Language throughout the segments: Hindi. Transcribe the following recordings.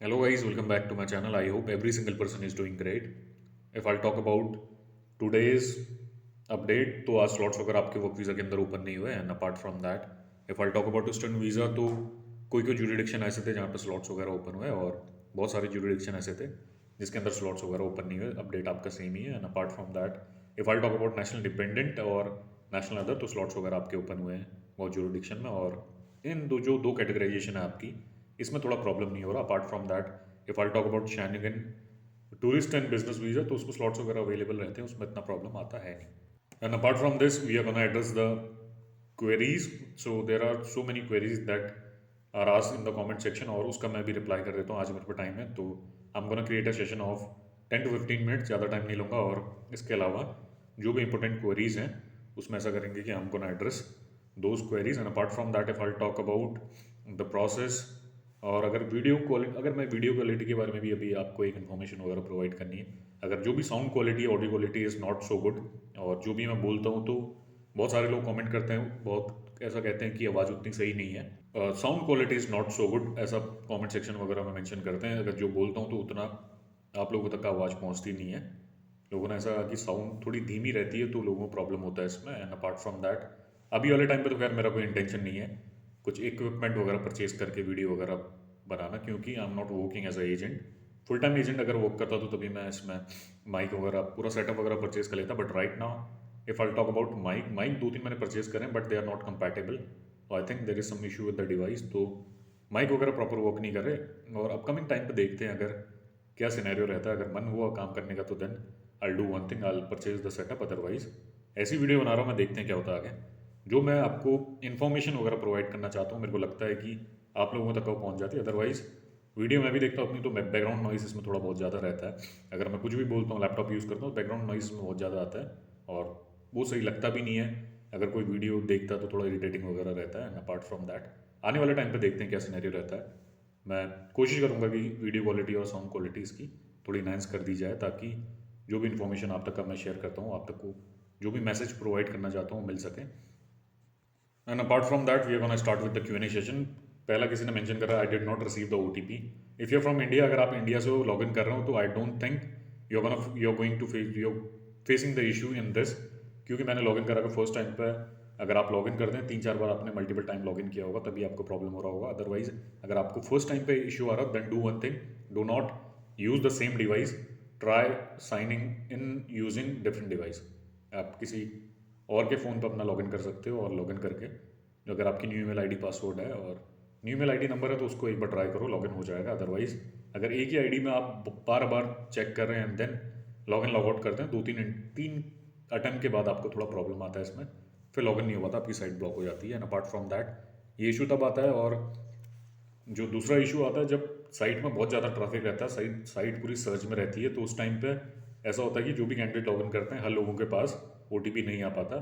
Hello guys, welcome back to my channel. I hope every single person is doing great. If I'll talk about today's update, तो आज स्लॉट्स वगैरह आपके वर्क वीज़ा के अंदर ओपन नहीं हुए and apart from that if I talk about student visa तो कोई कोई जुरिडिक्शन ऐसे थे जहाँ पे स्लॉट्स वगैरह ओपन हुए और बहुत सारे जुरिडिक्शन ऐसे थे जिसके अंदर स्लॉट्स वगैरह ओपन नहीं हुए. अपडेट आपका सेम ही है and apart from that if I talk about national dependent और नेशनल अदर तो स्लॉट्स वगैरह आपके ओपन हुए हैं बहुत जुरिडिक्शन में. और इन दो कैटेगराइजेशन है आपकी, इसमें थोड़ा प्रॉब्लम नहीं हो रहा. Apart from that if I talk about Schengen tourist and business visa तो उसमें स्लॉट्स वगैरह अवेलेबल रहते हैं, उसमें इतना प्रॉब्लम आता है नहीं. And apart from this we are gonna address the queries. So there are so many queries that are asked in the comment section और उसका मैं भी रिप्लाई कर देता हूँ. आज मेरे पे टाइम है तो I am gonna create a session of 10 to 15 minutes, ज़्यादा टाइम नहीं लूँगा. और इसके अलावा जो भी इंपॉर्टेंट क्वेरीज हैं उसमें ऐसा करेंगे कि हम gonna address those queries. And apart from that if I talk about the process, और अगर वीडियो क्वालिटी, अगर मैं वीडियो क्वालिटी के बारे में भी अभी आपको एक इन्फॉर्मेशन वगैरह प्रोवाइड करनी है. अगर जो भी sound quality audio quality is not so good और जो भी मैं बोलता हूँ तो बहुत सारे लोग कमेंट करते हैं, बहुत ऐसा कहते हैं कि आवाज़ उतनी सही नहीं है, sound quality is not so good, ऐसा कमेंट सेक्शन वगैरह में मेंशन करते हैं. अगर जो बोलता हूँ तो उतना आप लोगों तक आवाज़ पहुँचती नहीं है. लोगों ने ऐसा कहा कि साउंड थोड़ी धीमी रहती है तो लोगों को प्रॉब्लम होता है इसमें. एंड अपार्ट फ्रॉम दैट अभी वाले टाइम पे तो खैर मेरा कोई इंटेंशन नहीं है कुछ इक्विपमेंट वगैरह परचेज करके वीडियो वगैरह बनाना, क्योंकि I am not working as a agent. Full time agent अगर वर्क करता तो तभी मैं इसमें माइक वगैरह पूरा सेटअप वगैरह परचेज कर लेता. But right now if I talk about mic दो तीन मैंने परचेज करें but they are not compatible. I think there is some issue with the device, तो माइक वगैरह प्रॉपर वर्क नहीं कर रहे. और अपकमिंग टाइम पे देखते हैं अगर क्या सिनेरियो रहता है. अगर मन हुआ काम करने का तो then I do one thing, I purchase the setup. Otherwise ऐसी वीडियो बना रहा हूँ मैं, देखते हैं क्या होता है आगे. जो मैं आपको इन्फॉर्मेशन वगैरह प्रोवाइड करना चाहता हूँ मेरे को लगता है कि आप लोगों तक वो पहुँच जाती है. अदरवाइज वीडियो मैं भी देखता हूँ अपनी तो बैकग्राउंड नॉइस इसमें थोड़ा बहुत ज़्यादा रहता है. अगर मैं कुछ भी बोलता हूँ, लैपटॉप यूज़ करता हूँ, बैकग्राउंड नॉइस में बहुत ज़्यादा आता है और वो सही लगता भी नहीं है. अगर कोई वीडियो देखता तो थोड़ा इरिटेटिंग वगैरह रहता है. एंड अपार्ट फ्रॉम दैट आने वाले टाइम पे देखते हैं क्या सिनेरियो रहता है. मैं कोशिश करूँगा कि वीडियो क्वालिटी और साउंड क्वालिटी इसकी थोड़ी इनहेंस कर दी जाए ताकि जो भी इन्फॉर्मेशन आप तक का मैं शेयर करता हूँ, आप तक को जो भी मैसेज प्रोवाइड करना चाहता हूँ मिल सके. And apart from that we are gonna start with the Q&A session. पहला किसी ने मेंशन करा I did not receive the OTP. If you are from India, अगर आप इंडिया से लॉग इन कर रहे हो तो I don't think you are going to facing the issue in this, क्योंकि मैंने लॉग इन करा था फर्स्ट टाइम पे. अगर आप लॉग इन करते हैं 3-4 बार आपने मल्टीपल टाइम लॉग इन किया होगा तभी आपको प्रॉब्लम हो रहा होगा. अदरवाइज अगर आपको फर्स्ट टाइम पे इशू आ रहा है then do one thing, do not use the same device, try signing in using different device. आप किसी और के फ़ोन पर अपना लॉगिन कर सकते हो और लॉगिन करके जो अगर आपकी न्यू ईमेल आईडी पासवर्ड है और न्यू ईमेल आईडी नंबर है तो उसको एक बार ट्राई करो, लॉगिन हो जाएगा. अदरवाइज अगर एक ही आईडी में आप बार बार चेक कर रहे हैं and then login log out करते हैं, दो तीन तीन अटैम्प्ट के बाद आपको थोड़ा प्रॉब्लम आता है इसमें, फिर लॉगिन नहीं हो पाता, आपकी साइट ब्लॉक हो जाती है. एंड अपार्ट फ्रॉम दैट ये इशू तब आता है. और जो दूसरा इशू आता है जब साइट में बहुत ज़्यादा ट्रैफिक रहता है, साइट पूरी सर्च में रहती है, तो उस टाइम पे ऐसा होता है कि जो भी कैंडिडेट लॉगिन करते हैं हर लोगों के पास OTP नहीं आ पाता,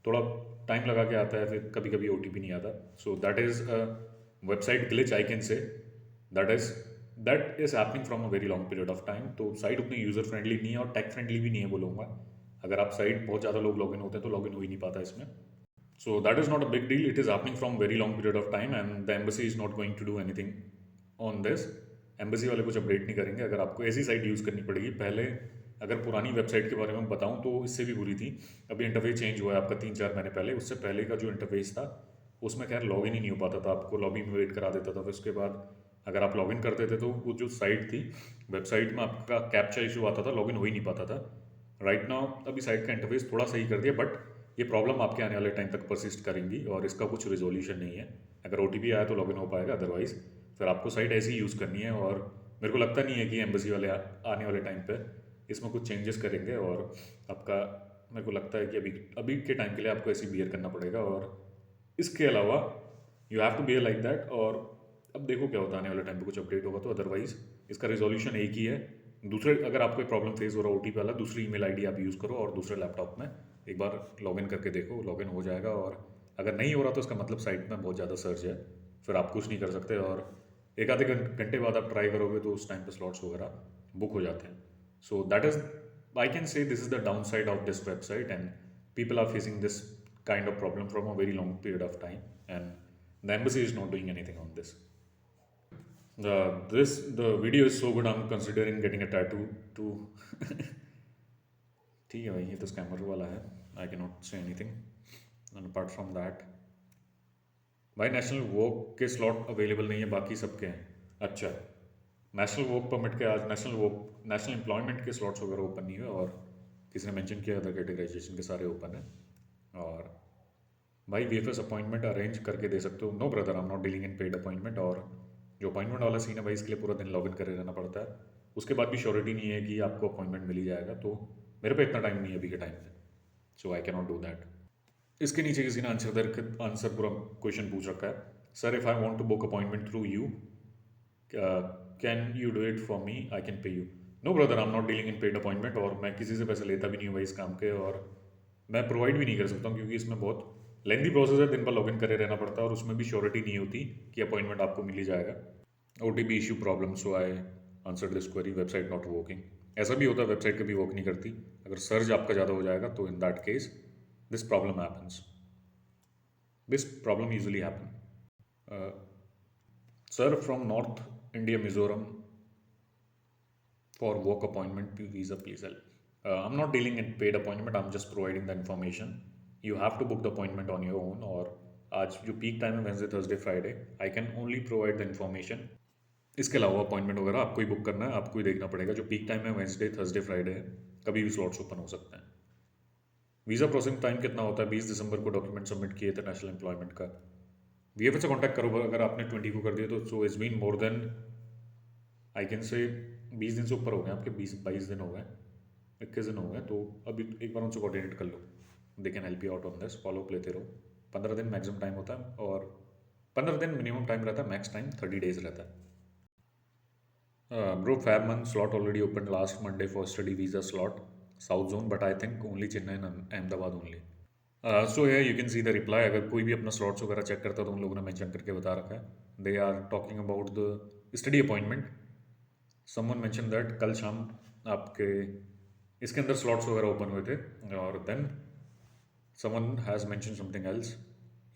थोड़ा टाइम लगा के आता है, फिर कभी कभी OTP नहीं आता. सो that is a website glitch I can से. That is happening from a very long period of time. तो साइट उतनी यूज़र फ्रेंडली नहीं है और टेक फ्रेंडली भी नहीं है बोलूँगा. अगर आप साइट बहुत ज़्यादा लोग लॉगिन होते हैं तो लॉगिन हो ही नहीं पाता इसमें. So that is not a big deal. It is happening from very long period of time and the embassy is not going to do anything on this. Embassy वाले कुछ अपडेट नहीं करेंगे. अगर आपको ऐसी साइट यूज़ करनी पड़ेगी, पहले अगर पुरानी वेबसाइट के बारे में बताऊं तो इससे भी बुरी थी. अभी इंटरफेस चेंज हुआ है आपका 3-4 महीने पहले. उससे पहले का जो इंटरफेस था उसमें खैर लॉगिन ही नहीं हो पाता था, आपको लॉबी में वेट करा देता था. फिर उसके बाद अगर आप लॉगिन करते थे तो वो जो साइट थी वेबसाइट में आपका कैप्चा इशू आता था, लॉगिन हो ही नहीं पाता था. राइट नाउ अभी साइट का इंटरफेस थोड़ा सही कर दिया बट ये प्रॉब्लम आपके आने वाले टाइम तक परसिस्ट करेंगी और इसका कुछ रिजोल्यूशन नहीं है. अगर OTP आया तो लॉगिन हो पाएगा, अदरवाइज फिर आपको साइट ऐसी यूज़ करनी है. और मेरे को लगता नहीं है कि एम्बेसी वाले आने वाले टाइम पे इसमें कुछ चेंजेस करेंगे. और आपका मेरे को लगता है कि अभी अभी के टाइम के लिए आपको ऐसे बियर करना पड़ेगा. और इसके अलावा you have to bear like that. और अब देखो क्या होता है, आने वाले टाइम पे कुछ अपडेट होगा तो. अदरवाइज इसका रिजोल्यूशन एक ही है. दूसरे अगर आपको प्रॉब्लम फेस हो रहा है OTP वाला, दूसरी ईमेल आईडी आप यूज़ करो और दूसरे लैपटॉप में एक बार लॉगिन करके देखो, लॉगिन हो जाएगा. और अगर नहीं हो रहा तो इसका मतलब साइट में बहुत ज़्यादा सर्च है, फिर आप कुछ नहीं कर सकते. और एक आधे घंटे बाद आप ट्राई करोगे तो उस टाइम पे स्लॉट्स वगैरह बुक हो जाते हैं. So that is I can say this is the downside of this website and people are facing this kind of problem from a very long period of time and the embassy is not doing anything on this. The video is so good. I'm considering getting a tattoo too. ठीक है भाई, ये तो स्कैमर वाला है. I cannot say anything. And apart from that, भाई नेशनल वोक के स्लॉट अवेलेबल नहीं है, बाकी सबके हैं. अच्छा, नेशनल वोक परमिट के आज नेशनल एम्प्लॉयमेंट के स्लॉट्स वगैरह ओपन नहीं हुए, और किसी ने मेंशन किया अदर कैटेगराइजेशन के सारे ओपन है. और भाई वीएफएस अपॉइंटमेंट अरेंज करके दे सकते हो. No brother, I am not dealing in paid appointment. और जो अपॉइंटमेंट वाला सीन है भाई, इसके लिए पूरा दिन लॉगिन करे रहना पड़ता है. उसके बाद भी श्योरिटी नहीं है कि आपको अपॉइंटमेंट मिल ही जाएगा. तो मेरे पे इतना टाइम नहीं है अभी के टाइम पे, so I can not do that. इसके नीचे किसी ने आंसर पूरा क्वेश्चन पूछ रखा है. Sir, if I want to book appointment through you, can you do it for me, I can pay you. No brother, I am not dealing in paid appointment, और मैं किसी से पैसे लेता भी नहीं हूँ भाई इस काम के, और मैं प्रोवाइड भी नहीं कर सकता हूँ क्योंकि इसमें बहुत लेंदी प्रोसेस है. दिन भर लॉगिन करे रहना पड़ता है, और उसमें भी श्योरिटी नहीं होती कि अपॉइंटमेंट आपको मिल ही जाएगा. OTP issue problem, so I answer this query. Website not working. ऐसा भी होता है, वेबसाइट कभी वर्क नहीं करती. अगर सर्च आपका ज़्यादा हो जाएगा तो in that case this problem happens. This problem usually happen. Sir, from north India, Mizoram, for work appointment visa, please help. I'm not dealing in paid appointment, I'm just providing the information. You have to book the appointment on your own, और आज जो पीक टाइम है Wednesday Thursday Friday, I can only provide the information. इसके अलावा अपॉइंटमेंट वगैरह आपको ही बुक करना है, आपको ही देखना पड़ेगा. जो पीक टाइम है वेंसडे थर्सडे फ्राइडे है, कभी भी स्लॉट्स ओपन हो सकते हैं. वीज़ा प्रोसेसिंग टाइम कितना होता है? 20 दिसंबर को डॉक्यूमेंट सबमिट किए थे नेशनल एम्प्लॉयमेंट का. वीएफएस से कॉन्टैक्ट करो अगर आपने 20 को कर दिया तो. So it's been more than, I can say 20 दिन से ऊपर हो गए आपके. 20-22 दिन हो गए, 21 दिन हो गए. तो अभी एक बार उनसे कोऑर्डिनेट कर लो. They can help you out on this. Follow up लेते रहो. 15 दिन मैक्सिमम टाइम होता है, और 15 दिन मिनिमम टाइम रहता है, मैक्स टाइम 30 डेज रहता है. Bro, Fab month slot already opened last Monday for study visa slot, South Zone, but I think only Chennai and Ahmedabad only. So yeah, you can see the reply. अगर कोई भी अपना स्लॉट्स वगैरह चेक करता है तो उन लोगों ने मेंशन करके बता रखा है. They are talking about the study appointment. Someone mention that कल शाम आपके इसके अंदर स्लॉट्स वगैरह ओपन हुए थे, और then someone has mention something else.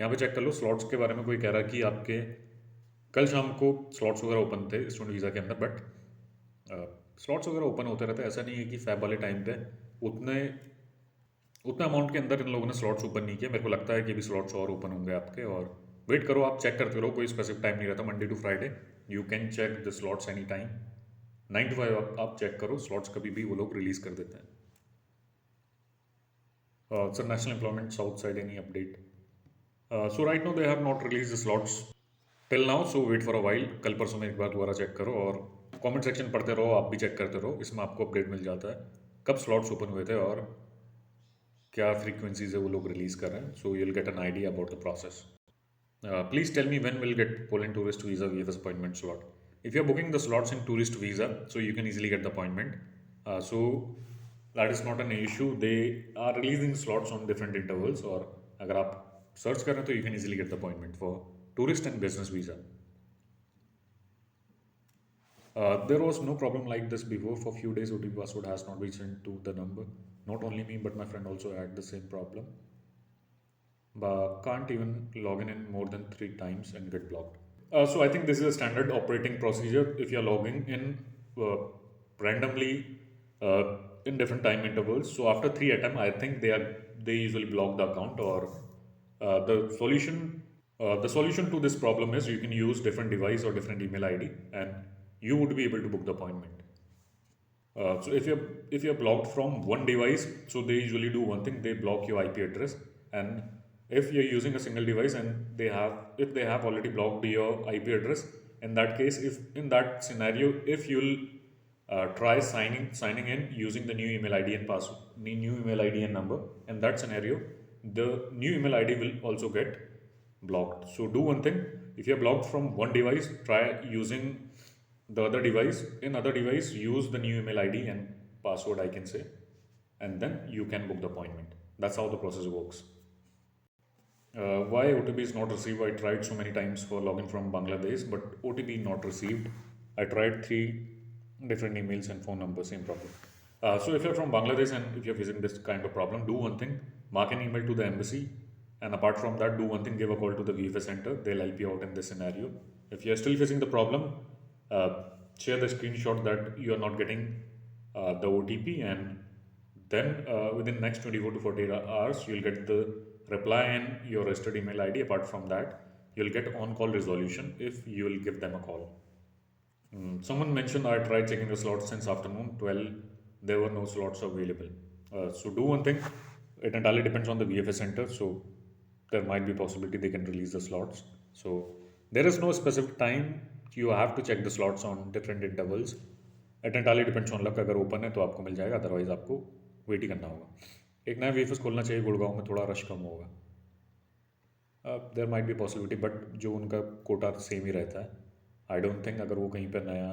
यहाँ पे चेक कर लो स्लॉट्स के बारे में. कोई कह रहा है कि आपके कल शाम को स्लॉट्स वगैरह ओपन थे स्टूडेंट वीज़ा के अंदर, बट स्लॉट्स वगैरह ओपन होते रहते हैं. ऐसा नहीं है कि फैब वाले टाइम पे उतने अमाउंट के अंदर इन लोगों ने स्लॉट्स ओपन नहीं किए. मेरे को लगता है कि भी स्लॉट्स और ओपन होंगे आपके, और वेट करो, आप चेक करते रहो. कोई स्पेसिफिक टाइम नहीं रहता. Monday to Friday you can check the slots any time. 9 to 5 आप चेक करो. स्लॉट्स कभी भी वो लोग रिलीज़ कर देते हैं. Sir, national employment south side, any update? So right now they have not release the slots till now, so wait for a while. कल परसों में एक बार दोबारा चेक करो, और कमेंट सेक्शन पढ़ते रहो. आप भी चेक करते रहो, इसमें आपको अपडेट मिल जाता है कब स्लॉट्स ओपन हुए थे और क्या फ्रीक्वेंसीज है वो लोग रिलीज़ कर रहे हैं. So you will get an idea about the process. Please tell me when we'll get Poland tourist visa VFS appointment slot. If you're booking the slots in tourist visa, so you can easily get the appointment. So that is not an issue. They are releasing slots on different intervals, और अगर आप सर्च कर रहे हैं तो you can easily get the appointment for tourist and business visa. There was no problem like this before. For few days OTP password has not been sent to the number. Not only me but my friend also had the same problem, but can't even log in more than 3 times and get blocked. So I think this is a standard operating procedure. If you're logging in randomly uh, in different time intervals, so after 3 attempt, I think they usually block the account. Or the solution to this problem is you can use different device or different email ID, and you would be able to book the appointment. So if you're blocked from one device, so they usually do one thing: they block your IP address. And if you're using a single device and if they have already blocked your IP address, in that case, if in that scenario, if you'll try signing in using the new email ID and password, new email ID and number, in that scenario, the new email ID will also get blocked. So do one thing: if you're blocked from one device, try using the other device. In other device, use the new email ID and password, I can say, and then you can book the appointment. That's how the process works. Why OTP is not received? I tried so many times for login from Bangladesh, but OTP not received. I tried 3 different emails and phone numbers, same problem. So if you're from Bangladesh and if you're facing this kind of problem, do one thing: mark an email to the embassy, and apart from that, do one thing: give a call to the VFS center. They'll help you out in this scenario. If you're still facing the problem, share the screenshot that you are not getting the OTP, and then within next 24 to 48 hours you'll get the reply and your registered email ID. Apart from that, you'll get on-call resolution if you will give them a call. Someone mentioned I tried checking the slots since afternoon 12. There were no slots available. So do one thing. It entirely depends on the VFS center. So there might be possibility they can release the slots. So there is no specific time. You have to check the slots on different intervals. It entirely depends on luck. अगर ओपन है तो आपको मिल जाएगा, अदरवाइज आपको वेट ही करना होगा. एक नया VFS खोलना चाहिए गुड़गांव में, थोड़ा रश कम होगा. There might be possibility, but जो उनका कोटा सेम ही रहता है. आई डोंट थिंक अगर वो कहीं पर नया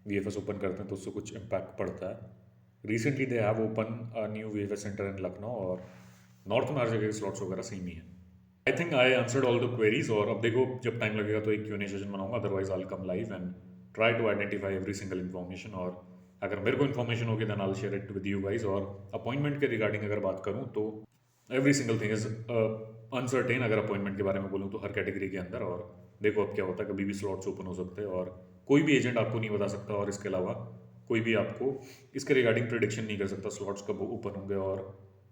VFS ओपन करते हैं तो उससे कुछ इम्पैक्ट पड़ता है. Recently they have open new VFS center in Lucknow, और नॉर्थ में हर जगह स्लॉट्स वगैरह सेम ही है. I think I answered all the queries, और अब देखो जब टाइम लगेगा तो एक Q&A सेशन बनाऊंगा, otherwise I come live and try to identify every single information. और अगर मेरे को इन्फॉर्मेशन होगी then I share it with you guys. और अपॉइंटमेंट के रिगार्डिंग अगर बात करूँ तो every single thing is uncertain. अगर अपॉइंटमेंट के बारे में बोलूँ तो हर कैटेगरी के अंदर. और देखो अब क्या होता है, कभी भी स्लॉट्स ओपन हो सकते हैं और कोई भी एजेंट आपको नहीं बता सकता, और इसके अलावा कोई भी आपको इसके रिगार्डिंग प्रिडिक्शन नहीं कर सकता स्लॉट्स कब ओपन होंगे और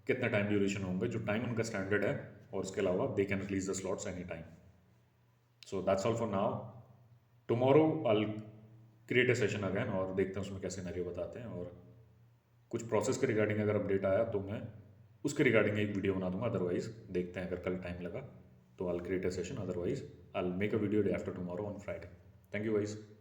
कितना टाइम ड्यूरेशन होंगे. जो टाइम उनका स्टैंडर्ड है, और उसके अलावा they can release the slots any time. So that's all for now. Tomorrow I create A session again, और देखते हैं उसमें कैसे सिनेरियो बताते हैं. और कुछ प्रोसेस के रिगार्डिंग अगर अपडेट आया तो मैं उसके रिगार्डिंग एक वीडियो बना दूंगा. अदरवाइज देखते हैं, अगर कल टाइम लगा तो I create a session, otherwise I make a video day after tomorrow on Friday. Thank you guys.